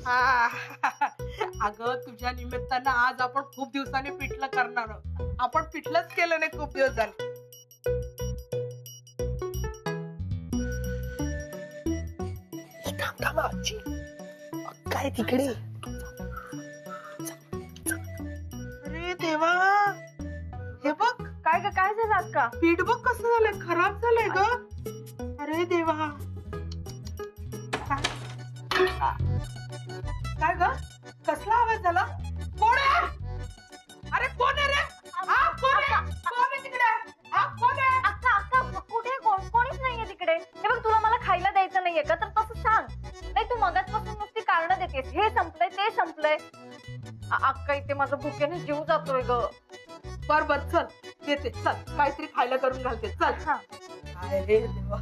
अगं तुझ्या निमित्तानं आज आपण खूप दिवसांनी पिठलं करणार आहोत. आपण पिठलंच केलं नाही खूप दिवस झाले. काय तिकडे? अरे देवा, हे बघ काय झालं अक्का? पीठ बघ कसं झालंय, खराब झालंय ग. अरे देवा, काय ग, कसला आवाज झाला? कोण आहे? अरे कोण आहे रे? कोण आहे तिकडे? कोण आहे? अक्का कुठे कोणीच नाहीये तिकडे. हे बघ, तुला मला खायला द्यायचं नाहीये का, तर तसं सांग. नाही तू मगाचपासून नुसती कारणं देतेस, हे संपलंय ते संपलंय. अक्का इथे माझं भुकेने जीव जातोय ग. बर चल येते, चल काहीतरी खायला करून घालते, चल. अरे देवा,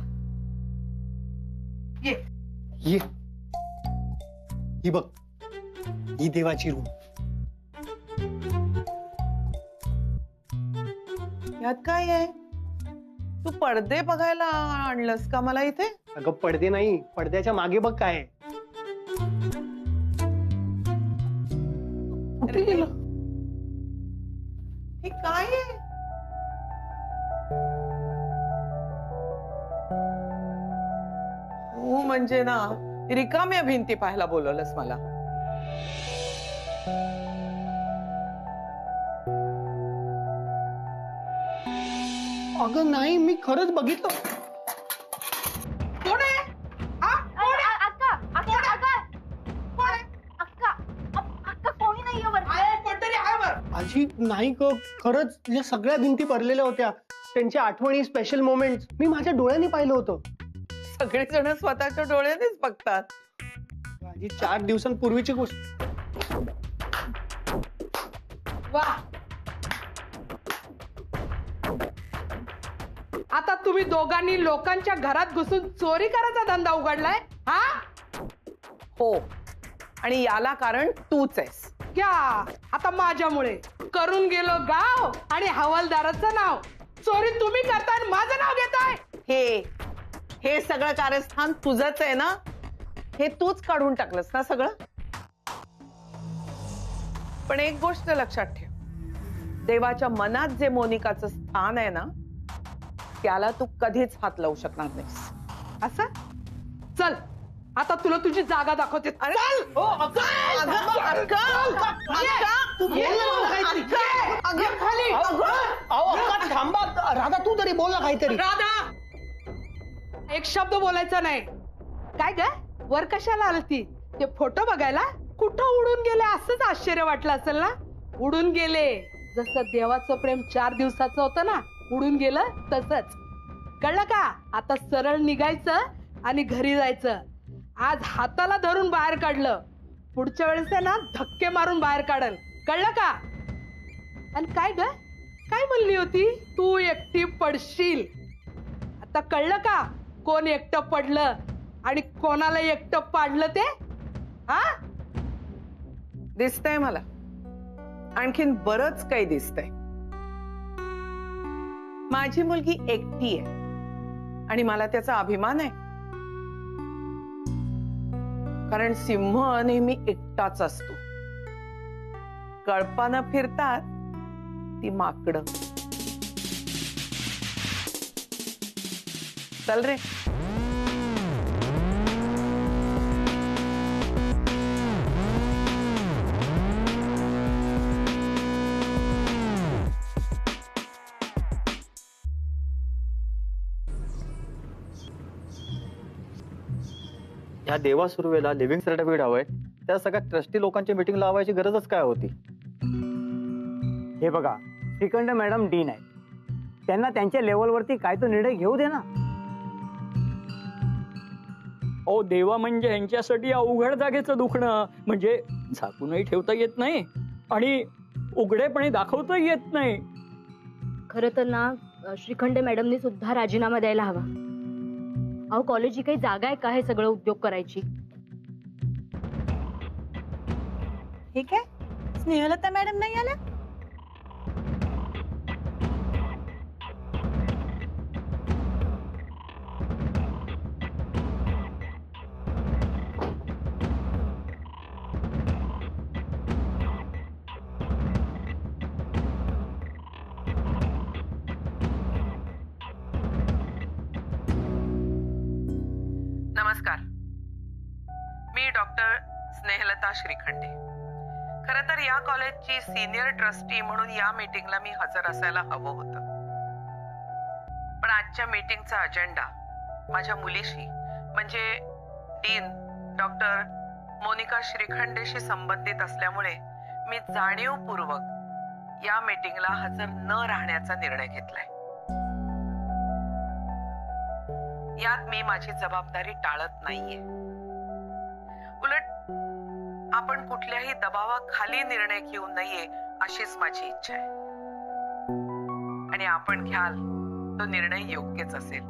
ये ये, ही बघ, ही देवाची रूम. यात काय आहे? तू पडदे बघायला आणलंस का मला इथे? अगं पडदे नाही, पडद्याच्या मागे बघ काय आहे. कुठे गेलं? हे काय आहे? हो म्हणजे ना, रिकाम्या भिंती पाहायला बोलवलंस मला. अगं नाही, मी खरंच बघितलं. कोण आहे? अक्का कोणी नाहीये वर. कोणतरी आहे वर. आजी नाही ग, खरंच या सगळ्या भिंती भरलेल्या होत्या. त्यांच्या आठवणी, स्पेशल मोमेंट्स मी माझ्या डोळ्यांनी पाहिलं होतं. सगळेजण स्वतःच्या डोळ्यानेच बघतात. आजी 4 दिवसांपूर्वीची गोष्ट. वा, आता तुम्ही दोघांनी लोकांच्या घरात घुसून चोरी करायचा धंदा उघडलाय? हा हो, आणि याला कारण तूच आहेस. क्या आता माझ्यामुळे करून गेलो गाव आणि हवालदाराचं नाव. चोरी तुम्ही करताय आणि माझं नाव घेताय. हे सगळं कारस्थान तुझंच आहे ना? हे तूच काढून टाकलंस ना सगळं? पण एक गोष्ट लक्षात ठेव, देवाच्या मनात जे मोनिकाचं स्थान आहे ना, त्याला तू कधीच हात लावू शकणार नाहीस. असं चल, आता तुला तुझी जागा दाखवते. चल. थांबा राधा, तू तरी बोल ना काहीतरी. राधा, एक शब्द बोलायचा नाही. काय ग, वर कशाला आलती? ते फोटो बघायला? कुठं उडून गेले असंच आश्चर्य वाटलं असेल ना? उडून गेले, जसं देवाचं प्रेम 4 दिवसाचं होतं ना, उडून गेलं तसंच. कळलं का? आता सरळ निघायचं आणि घरी जायचं. आज हाताला धरून बाहेर काढलं, पुढच्या वेळेस आहे ना धक्के मारून बाहेर काढल. कळलं का? आणि काय ग, काय म्हणली होती? तू एकटी पडशील. आता कळलं का कोण एकटं पडलं आणि कोणाला एकटं पाडलं ते? हा, दिसतंय मला, आणखीन बरंच काही दिसतंय. माझी मुलगी एकटी आहे आणि मला त्याचा अभिमान आहे. कारण सिंह नेहमी एकटाच असतो. कळपानं फिरतात ती माकडं. चल रे. ह्या देवा सुर्वेला लिव्हिंग सर्टिफिकेट हवंय. त्या सगळ्या ट्रस्टी लोकांची मीटिंग लावायची गरजच काय होती? हे बघा, श्रीखंड मॅडम डीन आहे, त्यांना त्यांच्या लेवलवरती काय तो निर्णय घेऊ दे ना. ओ देवा, म्हणजे यांच्यासाठी अवघड जागेचं दुखणं म्हणजे झाकूनही ठेवता येत नाही आणि उघडेपणे दाखवता येत नाही. खरं तर ना, श्रीखंड मॅडमनी सुद्धा राजीनामा द्यायला हवा. अहो, कॉलेज ही काही जागा आहे का हे सगळं उद्योग करायची? ठीक आहे, स्नेहलता मॅडम नाही आल्या? स्नेहलता श्रीखंडे. खरं तर या कॉलेजची सिनियर ट्रस्टी म्हणून या मीटिंगला मी हजर असायला हवं होतं. पण आजच्या मीटिंगचा अजेंडा माझ्या मुलीशी म्हणजे डीन डॉक्टर मोनिका श्रीखंडेशी संबंधित असल्यामुळे मी जाणीवपूर्वक या मीटिंगला हजर न राहण्याचा निर्णय घेतलाय. यात मी माझी जबाबदारी टाळत नाहीये. उलट आपण कुठल्याही दबावाखाली निर्णय घेऊ नये अशीच माझी इच्छा आहे. आणि आपण घ्याल तो निर्णय योग्यच असेल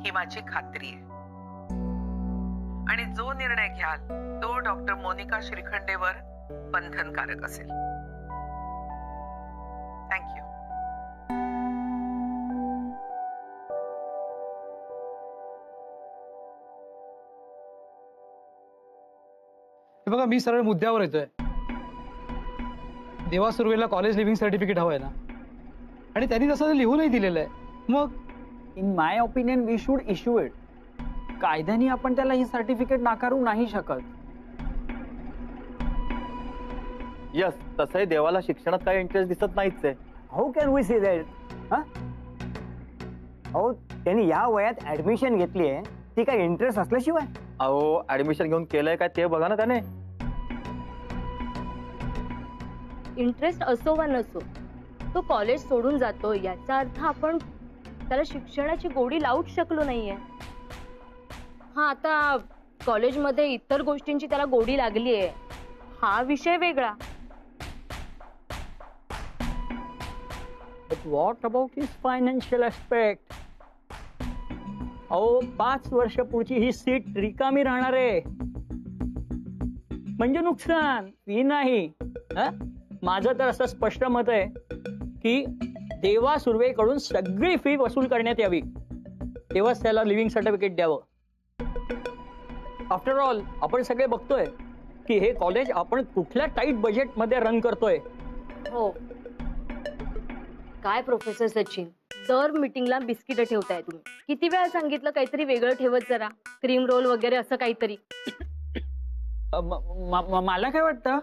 ही माझी खात्री आहे. आणि जो निर्णय घ्याल तो डॉक्टर मोनिका श्रीखंडेवर बंधनकारक असेल. थँक्यू. हे बघा, मी सरळ मुद्द्यावर येतोय. देवा सुर्वेला कॉलेज लिव्हिंग सर्टिफिकेट हवंय ना, आणि त्यांनी तसं लिहूनही दिलेलं आहे. मग in my opinion we should issue it. कायद्याने आपण त्याला ही सर्टिफिकेट नाकारू नाही शकत. यस, तसंही देवाला शिक्षणात काही इंटरेस्ट दिसत नाहीच आहे. How can we see that? अहो, त्यांनी या वयात ऍडमिशन घेतली आहे, ती काय इंटरेस्ट असल्याशिवाय? अहो, ऍडमिशन घेऊन केलंय काय ते बघा ना त्याने. इंटरेस्ट असो वा नसो, तो कॉलेज सोडून जातो याचा अर्थ आपण त्याला शिक्षणाची गोडी लावूच शकलो नाहीये. हा, आता कॉलेजमध्ये इतर गोष्टींची त्याला गोडी लागलीये हा विषय वेगळा. But what about his financial aspect? अहो, 5 वर्ष पुढची ही सीट रिकामी राहणार आहे. म्हणजे नुकसान, फी नाही. माझं तर असं स्पष्ट मत आहे की देवा सुर्वेकडून सगळी फी वसूल करण्यात यावी, तेव्हाच त्याला लिव्हिंग सर्टिफिकेट द्यावं. आफ्टर ऑल आपण सगळे बघतोय की हे कॉलेज आपण कुठल्या टाईट बजेटमध्ये रन करतोय. हो, काय प्रोफेसर सचिन, दर मीटिंगला बिस्किट ठेवताय तुम्ही. किती वेळा सांगितलं काहीतरी वेगळं ठेवत जरा, क्रीम रोल वगैरे असं काहीतरी. मला काय वाटतं,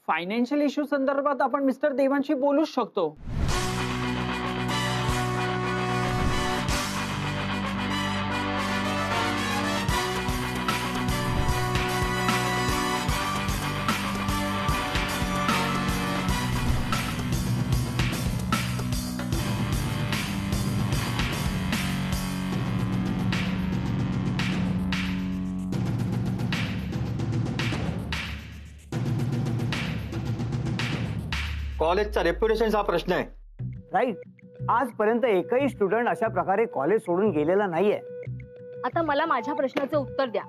फायनान्शियल इश्यू संदर्भात आपण मिस्टर देवांशी बोलूच शकतो. कॉलेजचा रेप्युटेशनचा हा प्रश्न आहे. राईट. आजपर्यंत एकही स्टुडंट अशा प्रकारे कॉलेज सोडून गेलेला नाहीये. आता मला माझ्या प्रश्नाचं उत्तर द्या,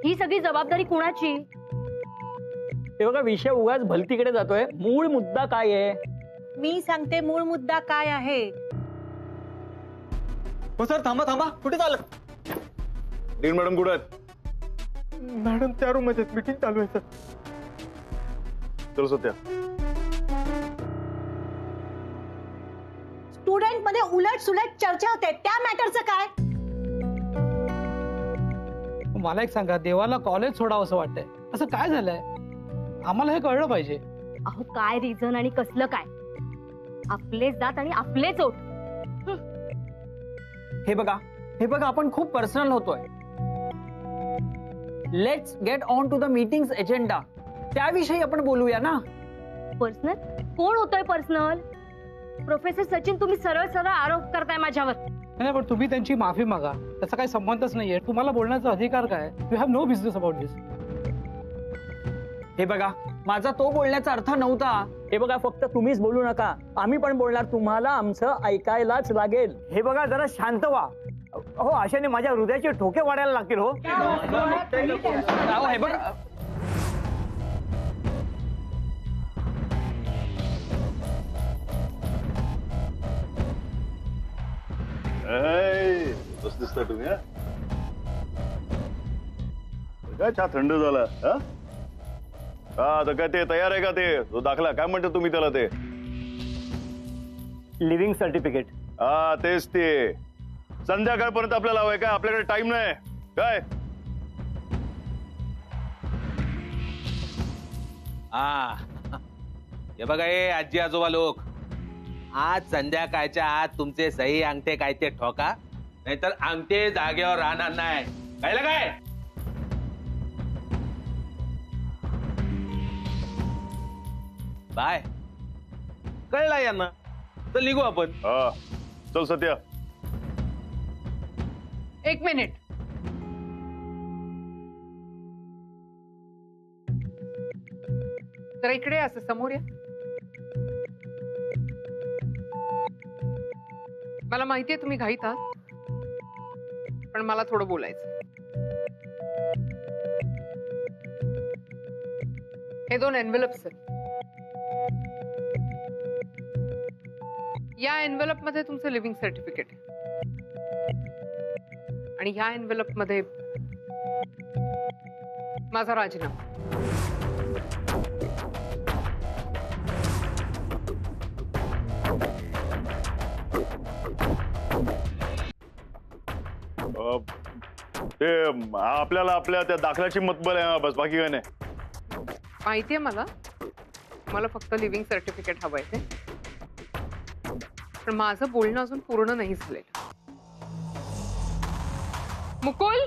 ही सगळी जबाबदारी कुणाची? ते बघा, विषय उगाच भलतीकडे जातोय. मूळ मुद्दा काय आहे? मी सांगते मूळ मुद्दा काय आहे. हो सर, थांबा थांबा, कुठे चाललं? डीन मॅडम कुठे आहेत? मॅडम त्या रूम मध्ये मीटिंग चालू आहे सर. चल सत्या. स्टुडंट मध्ये उलट सुलट चर्चा होते, त्या मॅटरचं काय? मला एक सांगा, देवाला कॉलेज सोडावं असं वाटतंय, असं काय झालंय? आम्हाला हे कळलं पाहिजे. अहो, काय रिझन आणि कसलं काय? आपले जात आणि आपलेच ओठ. हे बघा, आपण खूप पर्सनल होतोय. Let's get on to the meeting's agenda. त्याविषयी आपण बोलूया ना. पर्सनल? कोण होतोय पर्सनल? प्रोफेसर सचिन, तुम्ही सरळ सरळ आरोप करताय माझ्यावर. नाही, पण तुम्ही त्यांची माफी मागा, त्याचा काही संबंधच नाहीये. तुम्हाला बोलण्याचा अधिकार काय? You have no business about this. हे बघा, माझा तो बोलण्याचा अर्थ नव्हता. हे बघा, फक्त तुम्हीच बोलू नका, आम्ही पण बोलणार. तुम्हाला आमचं ऐकायलाच लागेल. हे बघा, जरा शांत व्हा. हो, अशाने माझ्या हृदयाचे ठोके वाढायला लागतील. हो, हे बघा, कसं दिसतंय तुम्ही? काय चहा थंड झाला? आता काय ते तयार आहे का? ते तो दाखला काय म्हणतो तुम्ही त्याला? ते लिव्हिंग सर्टिफिकेट. हा, तेच ते. संध्याकाळपर्यंत आपल्याला हवंय काय? आपल्याकडे टाइम नाही काय? हा हे बघा हे आजी आजोबा लोक, आज संध्याकाळच्या आत तुमचे सही अंगठे काय ते ठोका, नाहीतर अंगठे जागेवर राहणार नाही. कळलं काय? बाय. कळला यांना तर निघू आपण. हा चल सत्या. एक मिनिट. जरा इकडे असं समोर या. मला माहितीये तुम्ही घाईत आहात, पण मला थोडं बोलायचं. हे 2 एनव्हलप्स आहेत. या एनव्हलप मध्ये तुमचं लिव्हिंग सर्टिफिकेट आहे आणि ह्या एनव्हलप मध्ये माझा राजीनामा. ते आपल्याला आपल्या त्या दाखल्याची मतबल आहे बस, बाकी काय नाही. माहितीये मला फक्त लिव्हिंग सर्टिफिकेट हवंय ते, पण माझं बोलणं अजून पूर्ण नाही झालेलं. Mukul,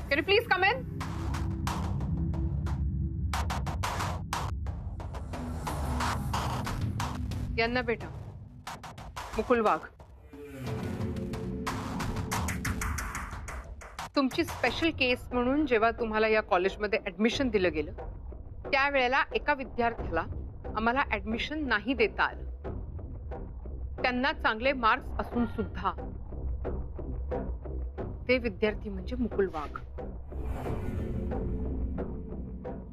can you please come in? यांना बेटा मुकुल वाघ. तुमची स्पेशल केस म्हणून जेव्हा तुम्हाला या कॉलेजमध्ये ऍडमिशन दिलं गेलं, त्यावेळेला एका विद्यार्थ्याला आम्हाला ऍडमिशन नाही देता आलं. त्यांना चांगले मार्क्स असून सुद्धा. ते विद्यार्थी म्हणजे मुकुल वाघ.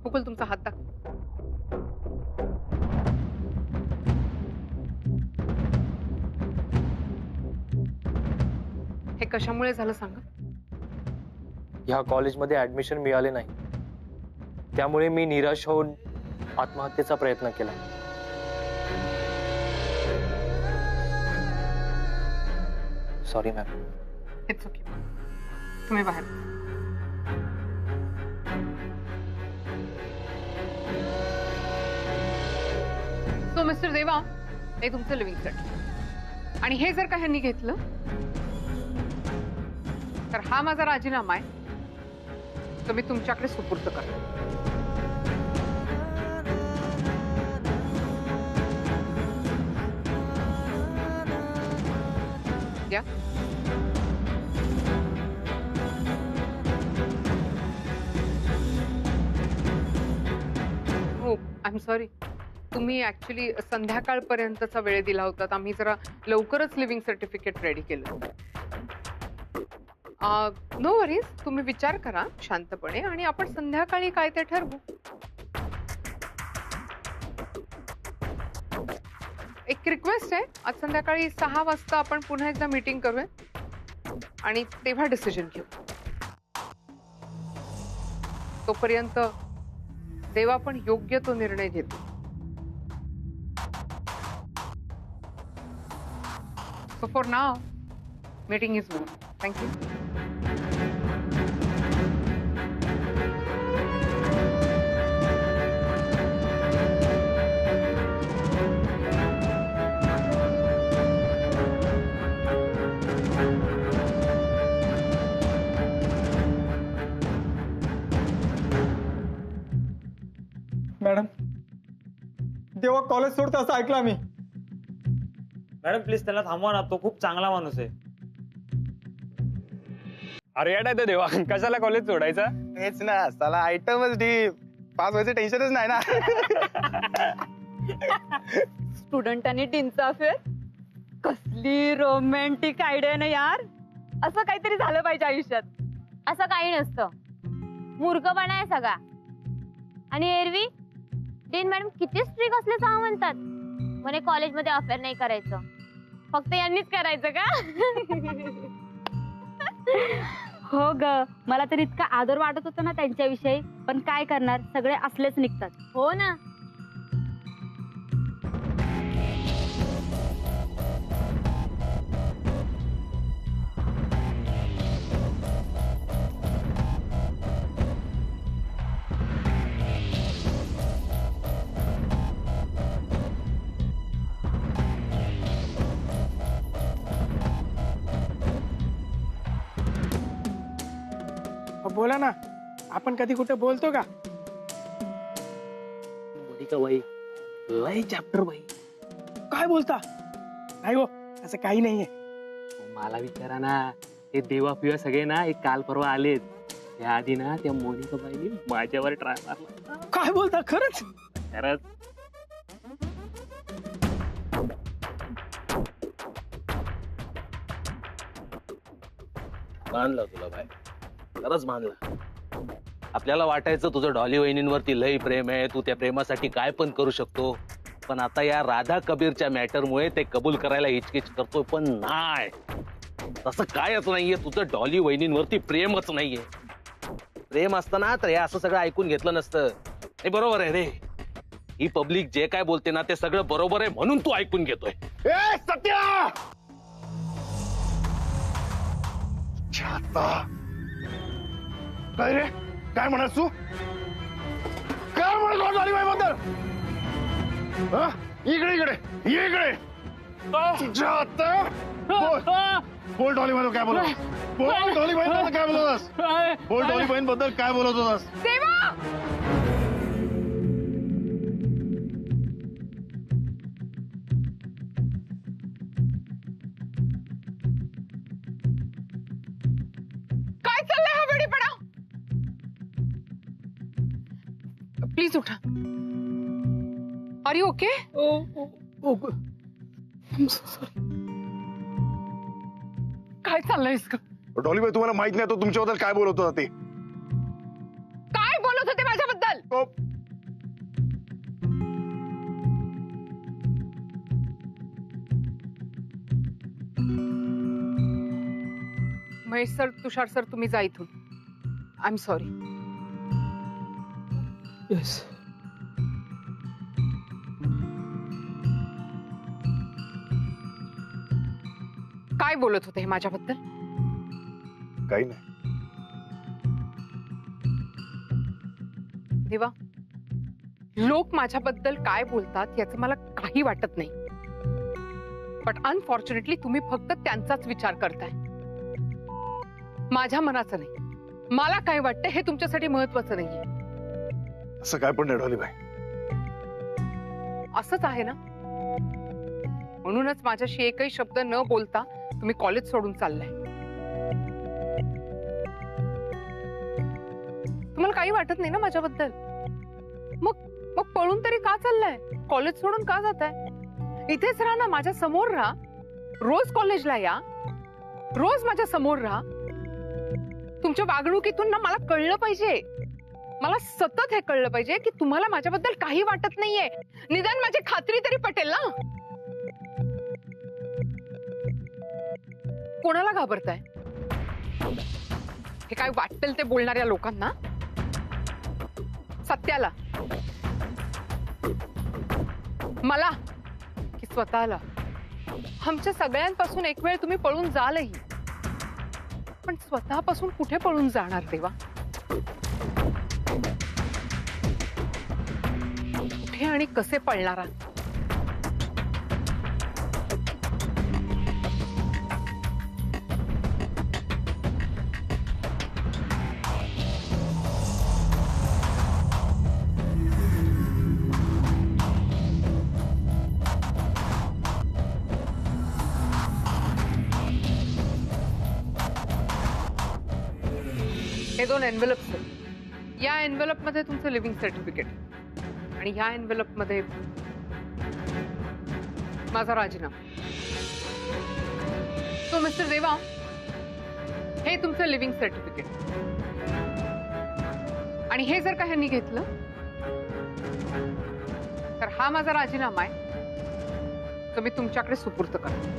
मुकुल, तुमचा हात दाखव. हे कशामुळे झालं सांगा? ह्या कॉलेजमध्ये ऍडमिशन मिळाले नाही, त्यामुळे मी निराश होऊन आत्महत्येचा प्रयत्न केला. Sorry ma'am. It's okay. तुम्ही बाहेर. सो मिस्टर देवा, हे तुमचं लिव्हिंग सर्टिफिकेट, आणि हे जर का ह्यांनी घेतलं तर हा माझा राजीनामा आहे, तो मी तुमच्याकडे सुपूर्द करतो. या. हो, आय एम सॉरी. तुम्ही ऍक्च्युली संध्याकाळपर्यंतचा वेळ दिला होता. आम्ही जरा लवकरच लिव्हिंग सर्टिफिकेट रेडी केलं. नो वरीज, तुम्ही विचार करा शांतपणे आणि आपण संध्याकाळी काय ते ठरवू. एक रिक्वेस्ट आहे, आज संध्याकाळी 6 वाजता आपण पुन्हा एकदा मीटिंग करूया आणि तेव्हा डिसिजन घेऊ. तोपर्यंत देवा पण योग्य तो निर्णय घेतो. So for now meeting is over. Thank you. Madam, देवा कॉलेज सोडतो असं ऐकलं आम्ही. मॅडम प्लीज त्याला थांबवा ना, तो खूप चांगला माणूस आहे. अरे येत आहे देवा, कशाला कॉलेज सोडायचा? तेच ना, साला आयटमच डी पास व्हायचं टेन्शनच नाही ना. स्टुडंट आणि डीनचा अफेअर, कसली रोमॅन्टिक आयडिया ना यार. असं काहीतरी झालं पाहिजे आयुष्यात. असं काही नसतं, मूर्खपणा आहे सगळा. आणि एरवी डीन मॅडम किती स्ट्रिक असल्याचं म्हणतात. म्हणे कॉलेजमध्ये अफेअर नाही करायचं, फक्त यांनीच करायचं का? हो ग, मला तर इतका आदर वाटत होता ना त्यांच्याविषयी, पण काय करणार, सगळे असलेच निघतात. हो ना. बोला ना, आपण कधी कुठे बोलतो का? बाई लय चॅप्टर बाई. काय बोलता? नाही हो, असं काही नाहीये. मला विचारा ना, ते देवा पिवा सगळे ना एक काल परवा आलेत. त्या आधी ना त्या मोनिका बाईने माझ्यावर ट्राय मारला. काय बोलता? खरंच? खरंच. मानलं तुला बाय, खरंच मानलं. आपल्याला वाटायचं तुझं डॉली वहिनींवरती लय प्रेम आहे, तू त्या प्रेमासाठी काय पण करू शकतो. पण आता या राधा कबीरच्या मॅटरमुळे ते कबूल करायला हिचकिच करतोय. पण नाही, तसं कायच नाहीये. तुझं डॉली वहिनींवरती प्रेमच नाहीये. प्रेम असताना तर हे असं सगळं ऐकून घेतलं नसतं. हे बरोबर आहे रे, ही पब्लिक जे काय बोलते ना ते सगळं बरोबर आहे म्हणून तू ऐकून घेतोय. ए सत्या, काय रे, काय म्हणत तू? काय म्हणत डॉली बाई बद्दल? इकडे इकडे इकडे. बोल डॉली बद्दल काय बोलत? बोल डॉली बहीण बद्दल काय बोलत होतास? बोल डॉली बहीण बद्दल काय बोलत होतास? काय चाललंय हा वेडीपणा? प्लीज उठा. Are you okay? काय चाललंय इसका? डॉली बाई, तुम्हाला माहित नाही तो तुमच्याबद्दल काय बोलत होता ते? काय बोलत होते माझ्याबद्दल? महेश सर, तुषार सर, तुम्ही जा इथून. I am sorry. येस. काय बोलत होते हे माझ्याबद्दल? काही नाही. देवा, लोक माझ्याबद्दल काय बोलतात याचं मला काही वाटत नाही. बट अनफॉर्च्युनेटली तुम्ही फक्त त्यांचाच विचार करताय, माझ्या मनाचं नाही. मला काय वाटतं हे तुमच्यासाठी महत्वाचं नाहीये. असं काय पण नाही डॉली बाई. असंच आहे ना? म्हणूनच माझ्याशी एकही शब्द न बोलता तुम्ही कॉलेज सोडून चाललाय. तुम्हाला काही वाटत नाही ना माझ्याबद्दल? मग पळून तरी का चाललाय? कॉलेज सोडून का जाताय? इथेच राहा ना, माझ्या समोर राहा. रोज कॉलेजला या, रोज माझ्या समोर राहा. तुमच्या वागणुकीतून ना मला कळलं पाहिजे, मला सतत हे कळलं पाहिजे की तुम्हाला माझ्याबद्दल काही वाटत नाहीये. निदान माझी खात्री तरी पटेल ना. कोणाला घाबरताय? हे काय वाटेल ते बोलणाऱ्या लोकांना? सत्याला? मला? की स्वतःला? आमच्या सगळ्यांपासून एक वेळ तुम्ही पळून जालही, पण स्वतःपासून कुठे पळून जाणार देवा? कुठे आणि कसे पळणार? हे 2 एनव्हलप्स आहेत. या एनव्हलप मध्ये तुमचं लिव्हिंग सर्टिफिकेट आणि ह्या एनव्हलप मध्ये माझा राजीनामा. सो मिस्टर देवा, हे तुमचं लिव्हिंग सर्टिफिकेट आणि हे जर का ह्यांनी घेतलं तर हा माझा राजीनामा आहे, तो मी तुमच्याकडे सुपूर्द करतो.